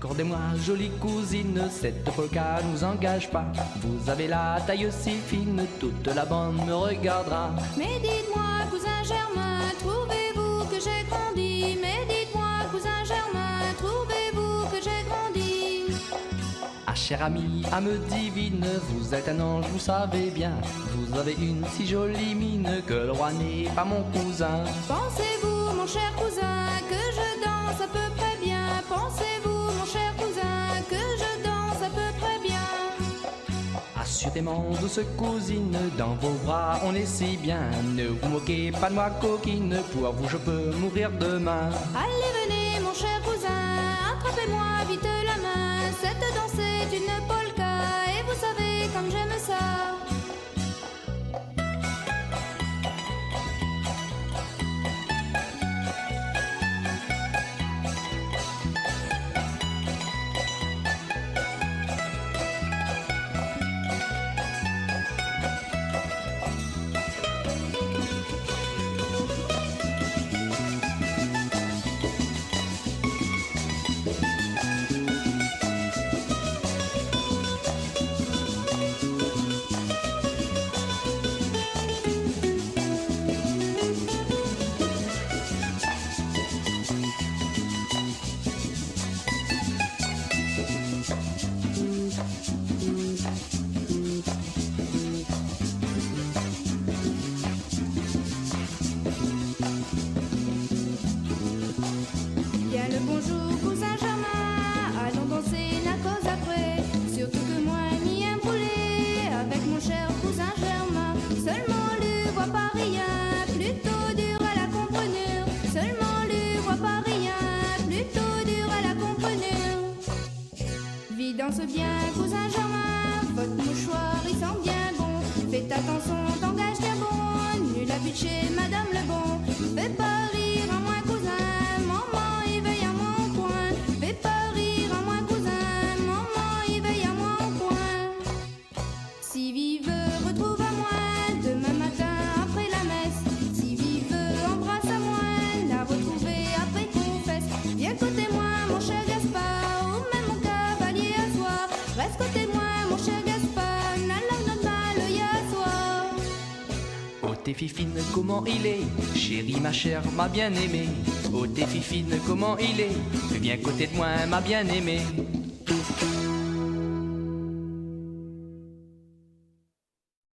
Accordez-moi, jolie cousine, cette polka nous engage pas. Vous avez la taille si fine, toute la bande me regardera. Mais dites-moi, cousin Germain, trouvez-vous que j'ai grandi? Mais dites-moi, cousin Germain, trouvez-vous que j'ai grandi? Ah, cher ami, âme divine, vous êtes un ange, vous savez bien. Vous avez une si jolie mine que le roi n'est pas mon cousin. Pensez-vous, mon cher cousin, que je danse à peu près bien? Pensez-vous, mon cher cousin, que je danse à peu près bien? Assurément, douce cousine, dans vos bras on est si bien. Ne vous moquez pas de moi, coquine, pour vous je peux mourir demain. Allez, venez, mon cher cousin, attrapez-moi vite la main. Cette danse est une polka, et vous savez comme j'aime ça. Bien le bonjour, cousin Germain, allons danser la cause après. Surtout que moi, m'y ai brûlé avec mon cher cousin Germain. Seulement lui voit pas rien, plutôt dur à la comprenure. Seulement lui voit pas rien, plutôt dur à la comprenure. Vis danse bien, cousin Germain, votre mouchoir il sent bien bon. Faites attention, t'engage bien bon, nul à butcher, madame le bon. Fais pas rire à moi, cousin, maman il veille à mon coin. Fais pas rire à moi, cousin, maman il veille à mon coin. Si vive, retrouve à moi, demain matin après la messe. Si vive, embrasse à moi, la retrouver après confesse. Viens côté moi, mon cher Gaspard, ou même mon cavalier à soi. Reste côté moi, mon cher Gaspard, n'alors notre mal y a soi. Oh t'es fifine, comment il est? Chérie ma chère, ma bien-aimée. Oh t'es fifine, comment il est? Viens côté de moi, ma bien-aimée.